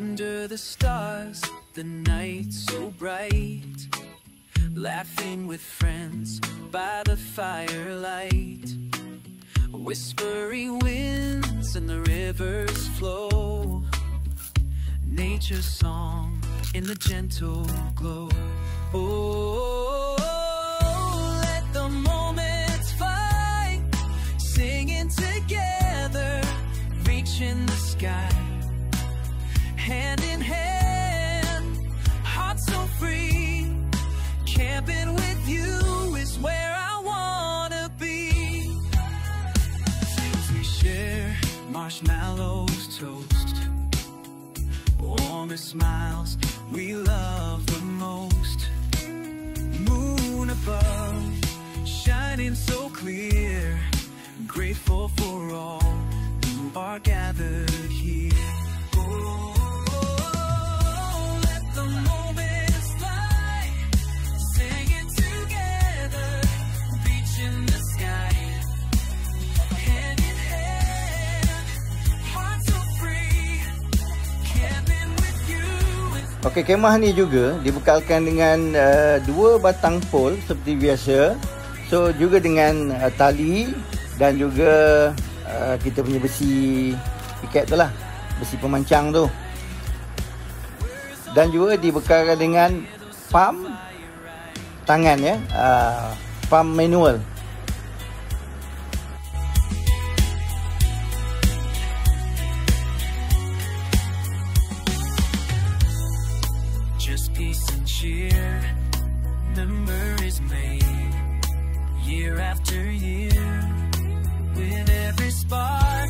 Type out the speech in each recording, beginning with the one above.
Under the stars, the night so bright, laughing with friends by the firelight. Whispery winds and the rivers flow, nature's song in the gentle glow. Oh, let the moments fly, singing together, reaching the sky. Hand in hand, hearts so free, camping with you is where I wanna be. We share marshmallows, toast, warmest smiles we love the most. Moon above, shining so clear, grateful for all who are gathered here. Okey, kemah ni juga dibekalkan dengan dua batang pole seperti biasa. So juga dengan tali dan juga kita punya besi piket tu lah, besi pemancang tu. Dan juga dibekalkan dengan pump tangan ya, pump manual. Just peace and cheer, memories made, year after year, with every spark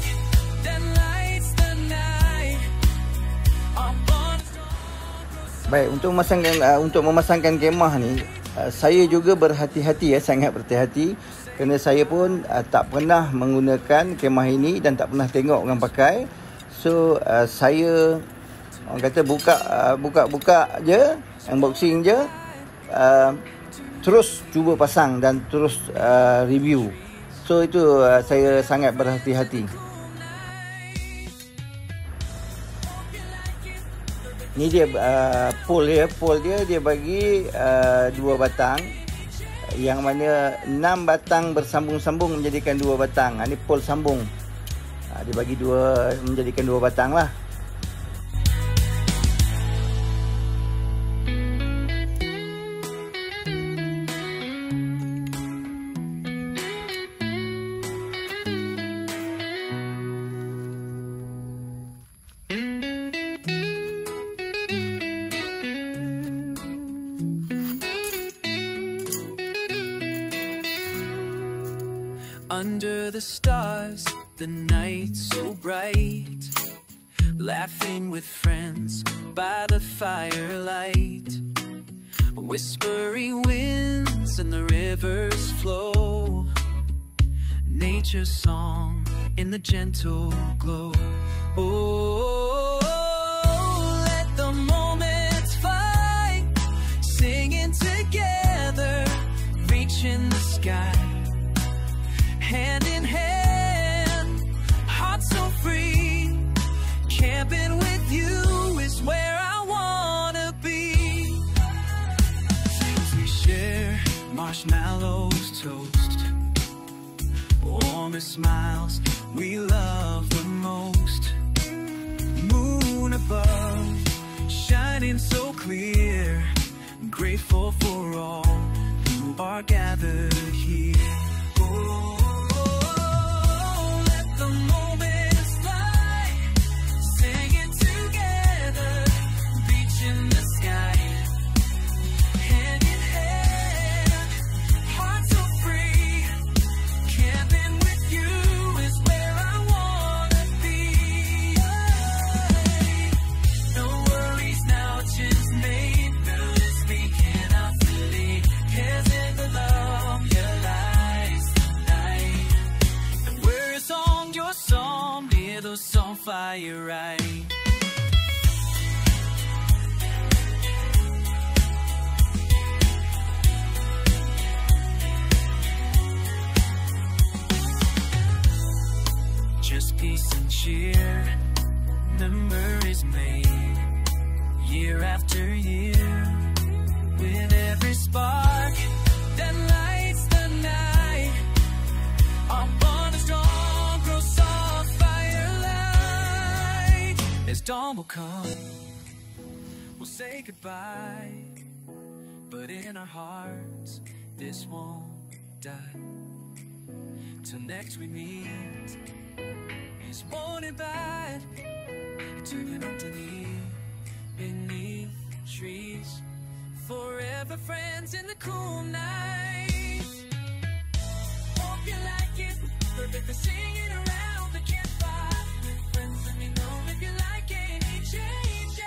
that lights the night. Baik, untuk memasangkan kemah ni, saya juga berhati-hati ya, sangat berhati-hati, kerana saya pun tak pernah menggunakan kemah ini dan tak pernah tengok orang pakai. So saya orang kata buka je, unboxing je, terus cuba pasang dan terus review. So itu saya sangat berhati-hati. Ni dia pole dia bagi 2 batang, yang mana 6 batang bersambung-sambung menjadikan 2 batang. Ni pole sambung, dia bagi 2 menjadikan 2 batang lah. Under the stars, the night so bright, laughing with friends by the firelight. Whispery winds and the rivers flow, nature's song in the gentle glow. Oh, let the moments fly, singing together, reaching the sky. Hand in hand, hearts so free, camping with you is where I wanna be. We share marshmallows, toast, warmest smiles we love the most. Moon above, shining so clear, grateful for all who are gathered here. Oh, on fire, right? Just peace and cheer, memories made, year after year, with every spark that lights the night. Our bond is strong, grow soft firelight. As dawn will come, we'll say goodbye, but in our hearts this won't die. Till next we meet, it's won't invite to an underneath, beneath trees, forever friends in the cool nights. Hope you like it, perfect for singing around the campfire with friends. Let me know if you like any changes.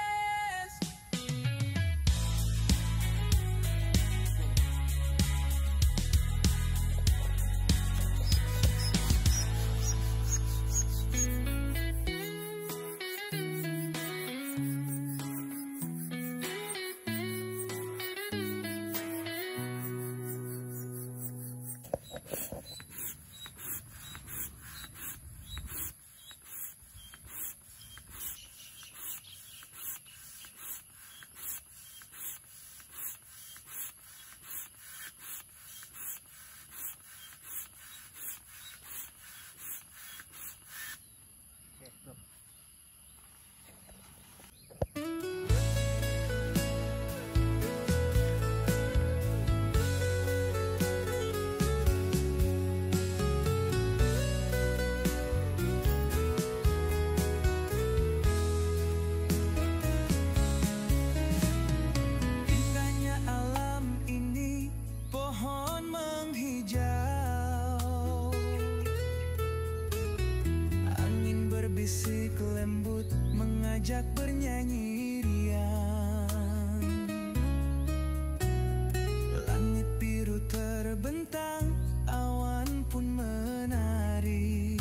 Bisik lembut mengajak bernyanyi riang. Langit biru terbentang, awan pun menari.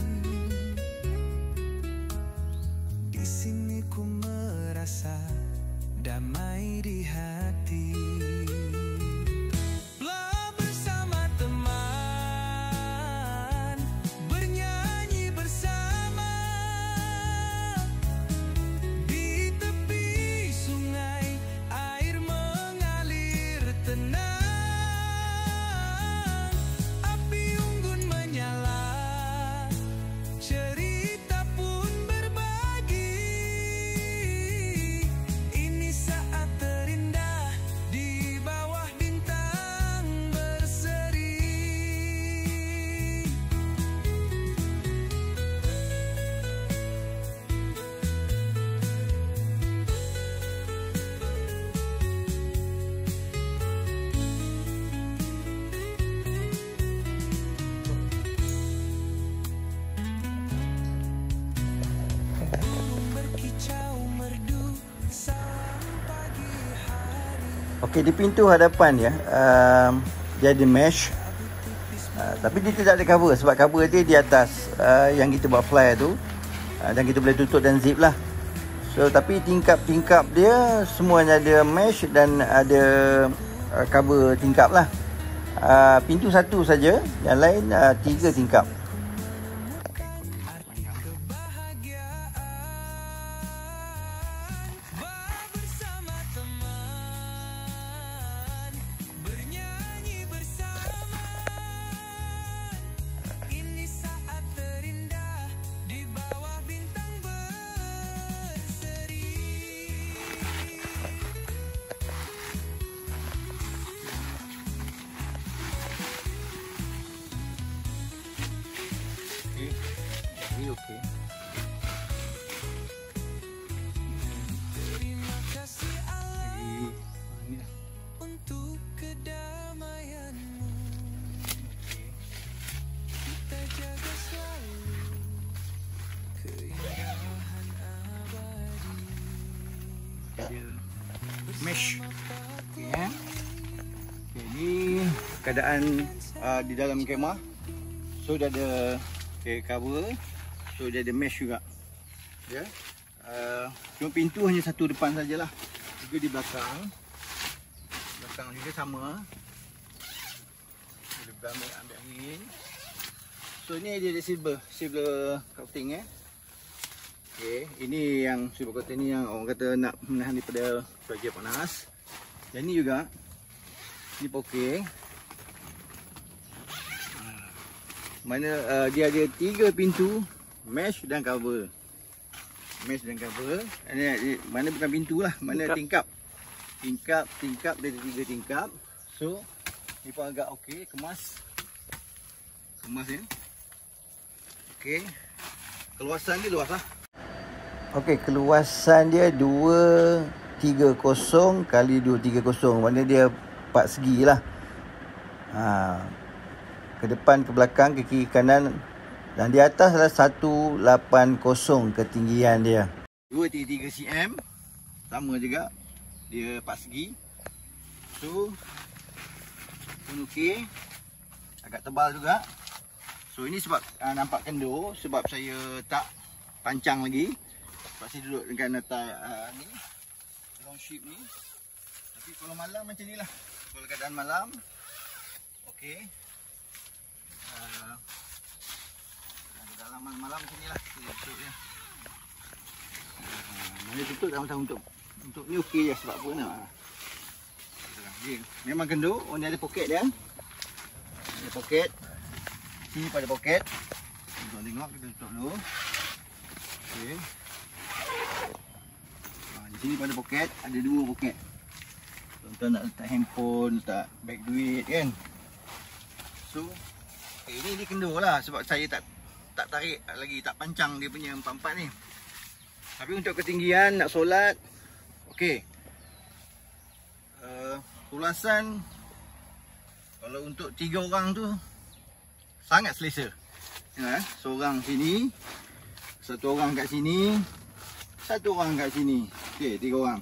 Di sini ku merasa damai di hati. Okey, di pintu hadapan dia dia ada mesh, tapi dia tidak ada cover sebab cover dia di atas yang kita buat fly tu, dan kita boleh tutup dan zip lah. So tapi tingkap-tingkap dia semuanya ada mesh dan ada cover tingkap lah. Pintu satu saja, yang lain 3 tingkap. Okey. Terima kasih Allah untuk kedamaianmu. Kita jaga selalu keindahan abadi. Dia mesh. Okey ya. Okay, ni keadaan di dalam kemah. So dia ada cover. So dia ada mesh juga. Ya. Cuma pintu hanya satu depan sajalah. Juga di belakang. Belakang juga sama. Dia ambil angin. So ni dia ada silver coating . Okey, ini yang silver coating ni yang orang kata nak menahan daripada cuaca panas. Dan ni juga ni pun okey. Mana dia ada 3 pintu, mesh dan cover. Mesh dan cover. Ini mana bukan pintu lah, mana tingkap. Tingkap dia ada 3 tingkap. So ni pun agak okey, kemas ya. Okey. Keluasan dia luas lah. Okey, keluasan dia 230 kali 230. Maknanya dia 4 segi lah. Ke depan, ke belakang, ke kiri, kanan. Dan di atas adalah 180 ketinggian dia. 233 cm. Sama juga. Dia 4 segi. So pun okey. Agak tebal juga. So ini sebab nampak kendur. Sebab saya tak pancang lagi. Sebab saya duduk dengan atas ni, long ship ni. Tapi kalau malam macam ni lah. Kalau keadaan malam, okey. Dalam malam macam ni lah. Tutup dia. Mana tutup dah macam untuk ni okey je. Sebab apa nak. Memang kendur. Oh ni ada poket dia. Ada poket. Sini pada poket. Untuk tengok, kita tutup dulu. Okey. Di sini pada poket, ada 2 poket. Tuan-tuan nak letak handphone, letak beg duit kan. So, ini dia kendur lah sebab saya tak tarik lagi, tak pancang dia punya empat-empat ni. Tapi untuk ketinggian nak solat, okey. Ulasan kalau untuk 3 orang tu sangat selesa. Ya, seorang sini, 1 orang kat sini, 1 orang kat sini. Okey, 3 orang.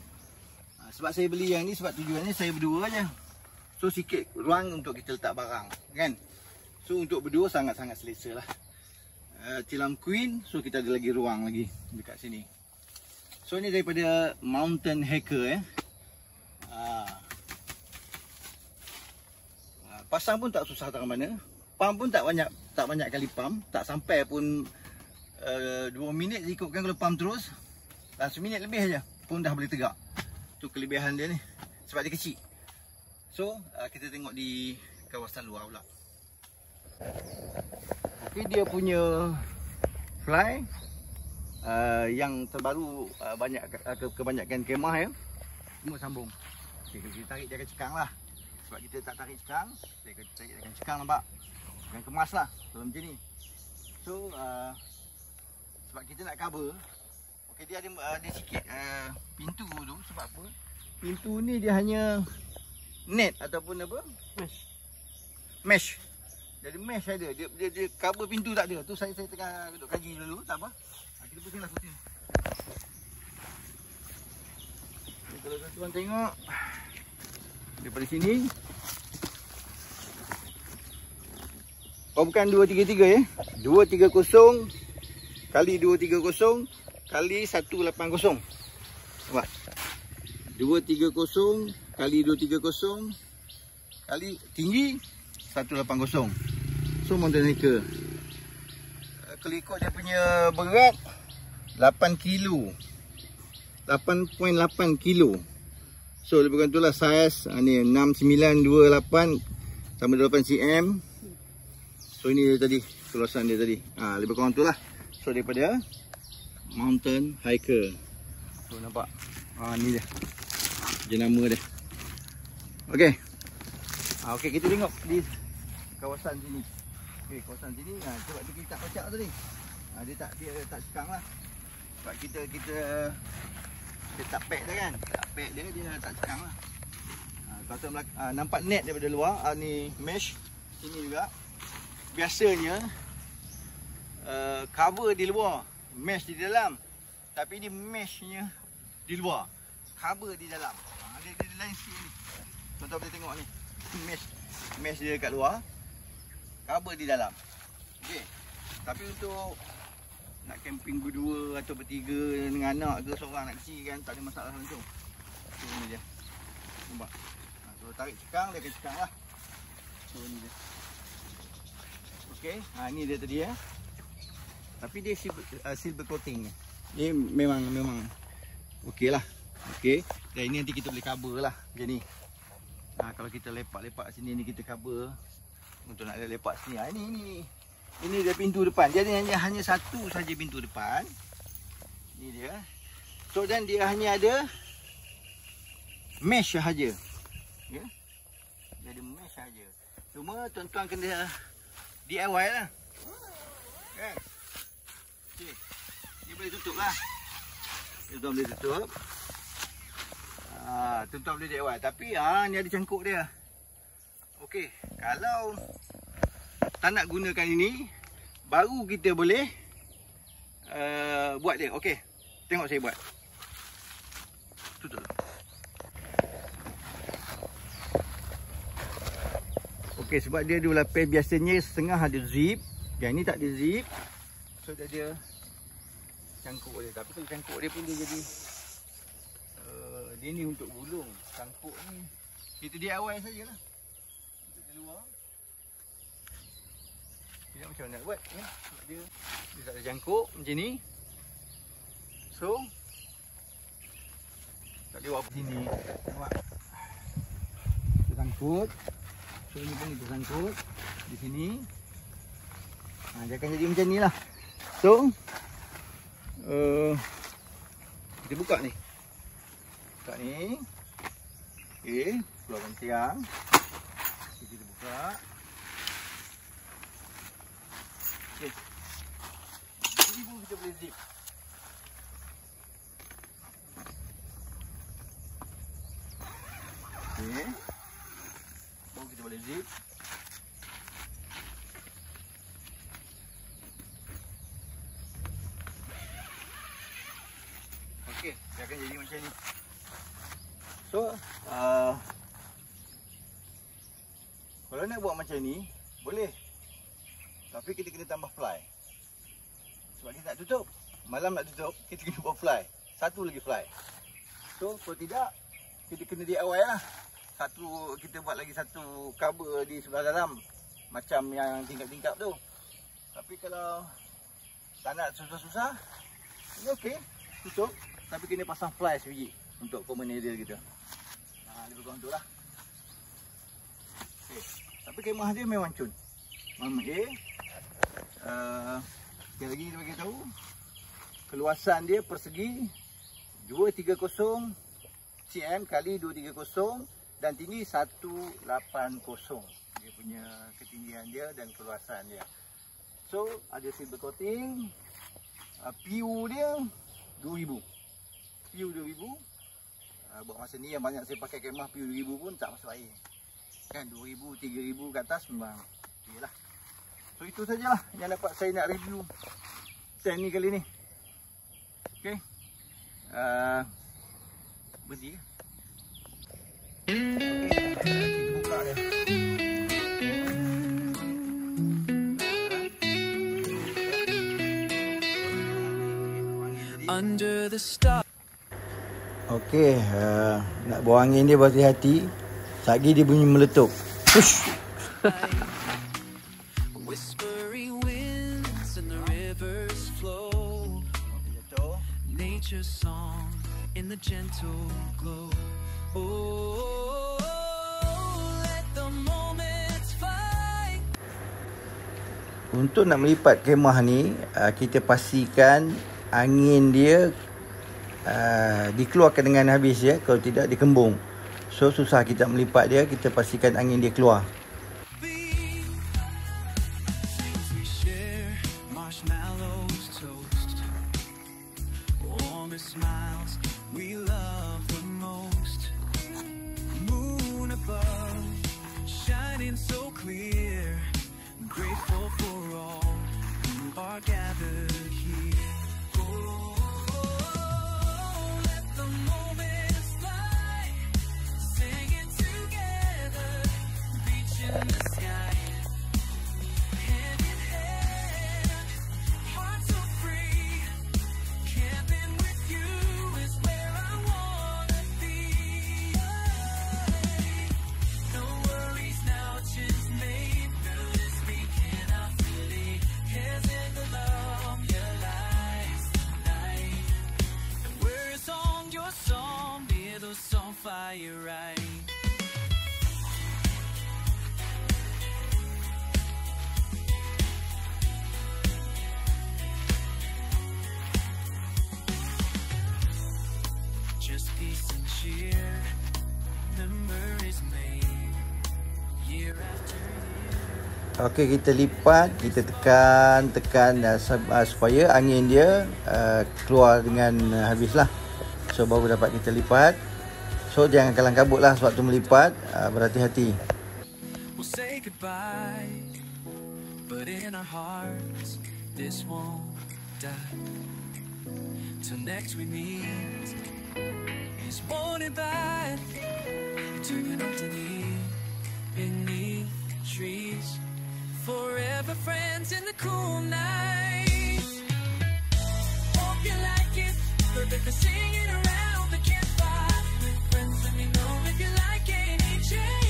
Sebab saya beli yang ni sebab tujuannya saya berdua aja. So sikit ruang untuk kita letak barang, kan? So untuk berdua sangat-sangat selesa lah. Tilam queen, so kita ada lagi ruang lagi dekat sini. So ni daripada Mountain Hacker pasang pun tak susah tak mana. Pump pun tak banyak kali pump, tak sampai pun 2 minit ikutkan kalau pump terus. Dan 1 minit lebih aja pun dah boleh tegak. Tu kelebihan dia ni. Sebab dia kecil. So kita tengok di kawasan luar pula. Okey, dia punya fly yang terbaru, banyak kebanyakan kemah ya. Semua sambung. Okey, kita tarik dia akan cekang lah. Sebab kita tak tarik cekang, dia akan cekang, nampak. Akan kemas lah kalau macam ni. So sebab kita nak cover, okey, dia ada sikit pintu tu. Sebab apa? Pintu ni dia hanya net ataupun apa? Mesh. Jadi mesh ada. Dia cover pintu tak ada. Tu saya tengah duduk kaji dulu, tak apa. Kita pusinglah puting. Kalau tuan-tuan tengok daripada sini. Oh, bukan 233 ya. 230 kali 230 kali 180. Nampak? 230 kali 230 kali tinggi 180. So Mountain Hacker. Kalau ikut dia punya berat 8 kilo. 8.8 kilo. So lebih kurang itulah saiz ni 6928 sama 8 cm. So ini dia tadi, keluasan dia tadi. Lebih kurang itulah. So daripada Mountain Hacker. So nampak. Ni dia. Jenama dia. Okey. Okey, kita tengok di kawasan sini. Okey, kawasan sini sebab tu kita tak pacak tadi. Dia tak cekang lah. Sebab kita tak pack dia kan. Tak pack dia tak cekang lah. Kalau nampak net daripada luar, ni mesh sini juga. Biasanya cover di luar, mesh di dalam. Tapi ni meshnya di luar, cover di dalam. Dia lain sikit ni. Tuan-tuan boleh tengok ni. Mesh dia kat luar, cover di dalam. Okey. Tapi untuk nak camping berdua atau bertiga dengan anak ke seorang nak kecil kan, tak ada masalah macam tu. So ni dia. Nampak? Kalau tarik cekang, dia akan cekang lah. So ni dia. Okey, ni dia tadi ya. Tapi dia silver coating ni. Ni memang okey lah. Okey. Dan ini nanti kita boleh cover lah macam ni. Kalau kita lepak-lepak sini ni kita cover untuk nak lepak sini. Ini dia pintu depan. Jadi hanya satu saja pintu depan. Ni dia. So dan dia hanya ada mesh sahaja. Ya. Dia ada mesh sahaja. Cuma tuan-tuan kena DIY lah. Kan? Okey. Ni boleh tutup lah. Tuan boleh tutup. Tuan-tuan boleh DIY. Tapi ni ada cangkuk dia. Okey. Kalau tak nak gunakan ini, baru kita boleh buat dia. Okey. Tengok saya buat. Tutup. Okey, sebab dia dua lapis, biasanya setengah ada zip. Yang ni tak ada zip. So dia ada cangkuk dia. Tapi kalau cangkuk dia pun dia jadi dia ni untuk gulung. Cangkuk ni kita DIY sajalah. Untuk di luar. Tidak macam mana nak buat ya. Sebab dia tak ada cangkuk macam ni. So tak boleh buat sini. Nampak? Tersangkut. So ini pun tersangkut di sini. Dia akan jadi macam ni lah. So kita buka ni. Buka ni. Okey, keluarkan tiang. Kita buka. Okey. Jadi pun kita boleh zip. Okey. Baru kita boleh zip. Okey, dia akan jadi macam ni. So, kalau nak buat macam ni, boleh. Tapi kita kena tambah fly. Sebab kita nak tutup. Malam nak tutup, kita kena buat fly. Satu lagi fly. So, kalau tidak, kita kena DIY lah. Kita buat lagi satu cover di sebelah dalam. Macam yang tingkap-tingkap tu. Tapi kalau tak nak susah-susah, ini okey. Tutup. Tapi kena pasang fly sebiji untuk common area kita. Lebih kurang tu lah. Okay. Tapi kemah dia memang cun. Sekali lagi kita bagi tahu. Keluasan dia persegi 230 cm kali 230 dan tinggi 180. Dia punya ketinggian dia dan keluasan dia. So ada silver coating. PU dia 2000. PU 2000. Buat masa ni yang banyak saya pakai kemah PU 2000 pun tak masuk air. Kan 2000, 3000 ke atas memang okey lah. So itu sajalah yang dapat saya nak review tent ni kali ni. Okey. Berhenti ke? Okey, kita buka dia. Under the star. Okey, nak buang angin dia berhati-hati. Sekejap dia bunyi meletup. Push. Whispering winds and the rivers flow. Nature's song in the gentle glow. Oh, let the moments fly. Untuk nak melipat kemah ni, kita pastikan angin dia dikeluarkan dengan habis ya. Kalau tidak dia kembung. So susah kita melipat dia, kita pastikan angin dia keluar. Okey, kita lipat, kita tekan supaya angin dia keluar dengan habislah. So baru dapat kita lipat. So jangan kalang kabut lah sewaktu melipat, berhati-hati. We'll say goodbye, but in our hearts this won't die. Till next we meet, it's morning by, turning underneath, beneath trees, forever friends in the cool nights. Hope you like it, perfect for singing around the campfire with friends. Let me know if you like any changes.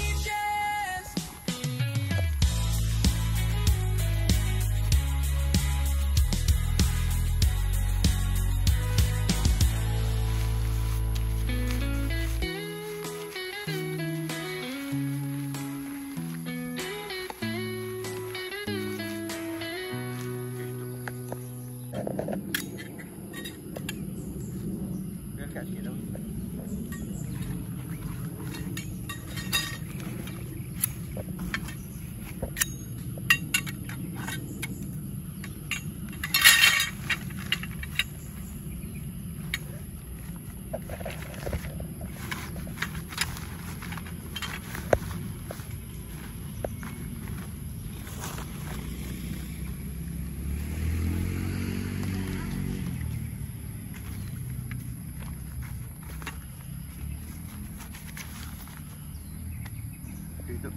Itu.